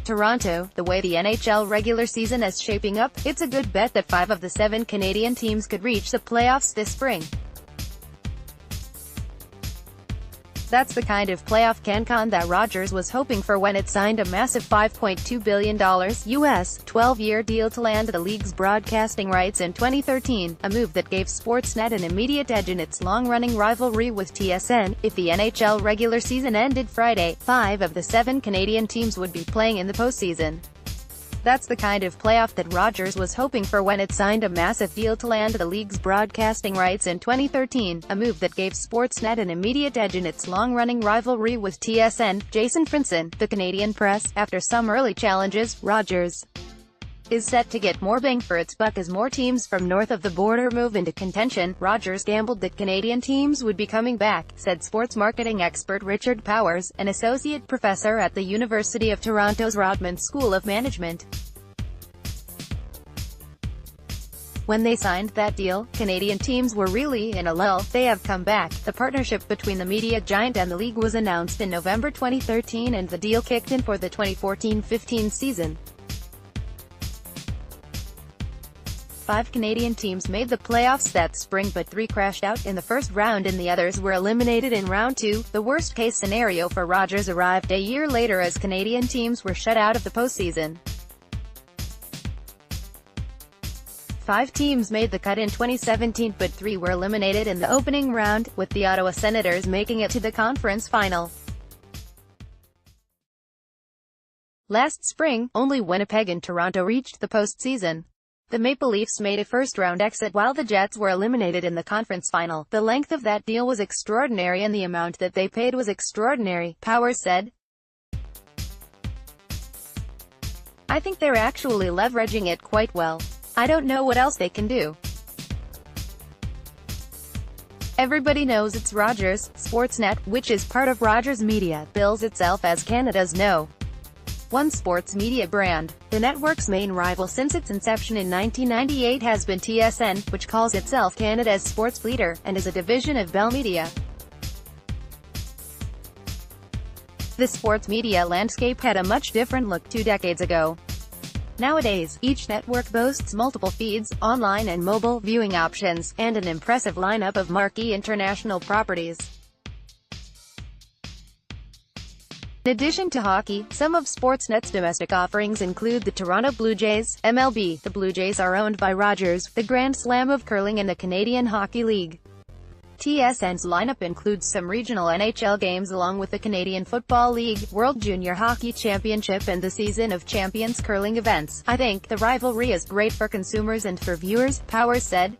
Toronto, the way the NHL regular season is shaping up, it's a good bet that 5 of the 7 Canadian teams could reach the playoffs this spring. That's the kind of playoff CanCon that Rogers was hoping for when it signed a massive $5.2 billion US 12-year deal to land the league's broadcasting rights in 2013, a move that gave Sportsnet an immediate edge in its long-running rivalry with TSN. If the NHL regular season ended Friday, 5 of the 7 Canadian teams would be playing in the postseason. That's the kind of playoff that Rogers was hoping for when it signed a massive deal to land the league's broadcasting rights in 2013, a move that gave Sportsnet an immediate edge in its long-running rivalry with TSN. Jason Frinson, the Canadian Press. After some early challenges, Rogers is set to get more bang for its buck as more teams from north of the border move into contention. Rogers gambled that Canadian teams would be coming back, said sports marketing expert Richard Powers, an associate professor at the University of Toronto's Rodman School of Management. When they signed that deal, Canadian teams were really in a lull. They have come back. The partnership between the media giant and the league was announced in November 2013 and the deal kicked in for the 2014-15 season. 5 Canadian teams made the playoffs that spring, but 3 crashed out in the first round and the others were eliminated in round 2. The worst-case scenario for Rogers arrived a year later as Canadian teams were shut out of the postseason. 5 teams made the cut in 2017, but 3 were eliminated in the opening round, with the Ottawa Senators making it to the conference final. Last spring, only Winnipeg and Toronto reached the postseason. The Maple Leafs made a first-round exit while the Jets were eliminated in the conference final. The length of that deal was extraordinary and the amount that they paid was extraordinary, Powers said. I think they're actually leveraging it quite well. I don't know what else they can do. Everybody knows it's Rogers. Sportsnet, which is part of Rogers Media, bills itself as Canada's No. 1 sports media brand. The network's main rival since its inception in 1998 has been TSN, which calls itself Canada's sports leader, and is a division of Bell Media. The sports media landscape had a much different look 2 decades ago. Nowadays, each network boasts multiple feeds, online and mobile viewing options, and an impressive lineup of marquee international properties. In addition to hockey, some of Sportsnet's domestic offerings include the Toronto Blue Jays, MLB. The Blue Jays are owned by Rogers, the Grand Slam of curling and the Canadian Hockey League. TSN's lineup includes some regional NHL games along with the Canadian Football League, World Junior Hockey Championship and the Season of Champions curling events. I think the rivalry is great for consumers and for viewers, Powers said.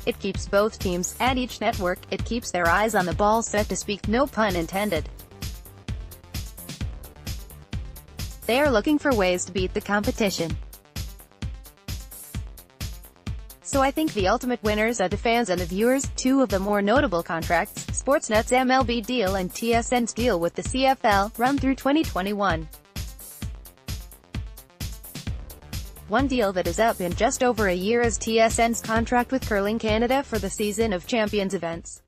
It keeps both teams, at each network, it keeps their eyes on the ball, so to speak, no pun intended. They are looking for ways to beat the competition. So I think the ultimate winners are the fans and the viewers. 2 of the more notable contracts, Sportsnet's MLB deal and TSN's deal with the CFL, run through 2021. One deal that is up in just over a year is TSN's contract with Curling Canada for the Season of Champions events.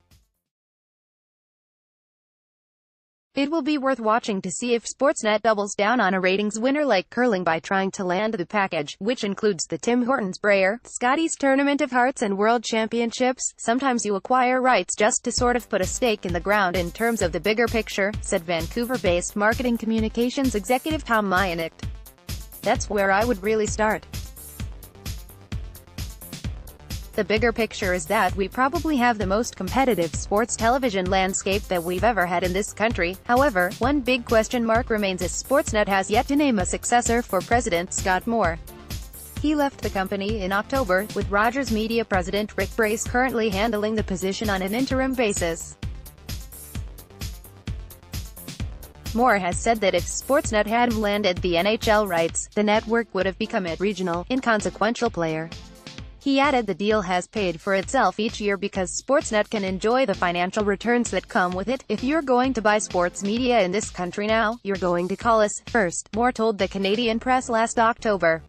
It will be worth watching to see if Sportsnet doubles down on a ratings winner like curling by trying to land the package, which includes the Tim Hortons Brayer, Scotty's Tournament of Hearts and World Championships. Sometimes you acquire rights just to sort of put a stake in the ground in terms of the bigger picture, said Vancouver-based marketing communications executive Tom Mayanek. That's where I would really start. The bigger picture is that we probably have the most competitive sports television landscape that we've ever had in this country. However, one big question mark remains as Sportsnet has yet to name a successor for President Scott Moore. He left the company in October, with Rogers Media President Rick Brace currently handling the position on an interim basis. Moore has said that if Sportsnet had landed the NHL rights, the network would have become a regional, inconsequential player. He added the deal has paid for itself each year because Sportsnet can enjoy the financial returns that come with it. If you're going to buy sports media in this country now, you're going to call us first, Moore told the Canadian Press last October.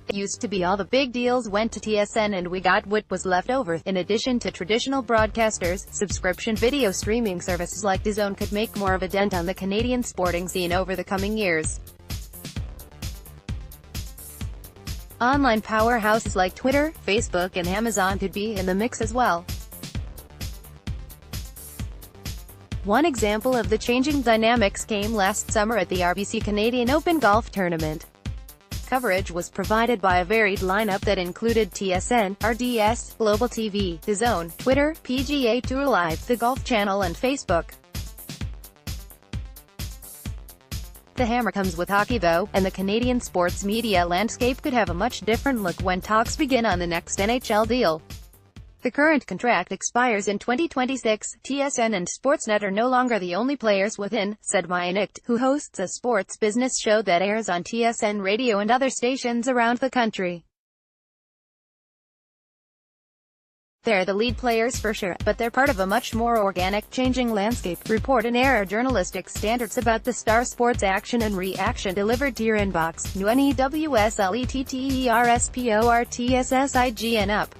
It used to be all the big deals went to TSN and we got what was left over. In addition to traditional broadcasters, subscription video streaming services like DAZN could make more of a dent on the Canadian sporting scene over the coming years. Online powerhouses like Twitter, Facebook and Amazon could be in the mix as well. One example of the changing dynamics came last summer at the RBC Canadian Open Golf Tournament. Coverage was provided by a varied lineup that included TSN, RDS, Global TV, DAZN, Twitter, PGA Tour Live, the Golf Channel and Facebook. The hammer comes with hockey though, and the Canadian sports media landscape could have a much different look when talks begin on the next NHL deal. The current contract expires in 2026. TSN and Sportsnet are no longer the only players within, said Mayanik, who hosts a sports business show that airs on TSN Radio and other stations around the country. They're the lead players for sure, but they're part of a much more organic, changing landscape. Report and air journalistic standards about the star sports action and reaction delivered to your inbox. New NEWSLETTERSPORTSSIGN up.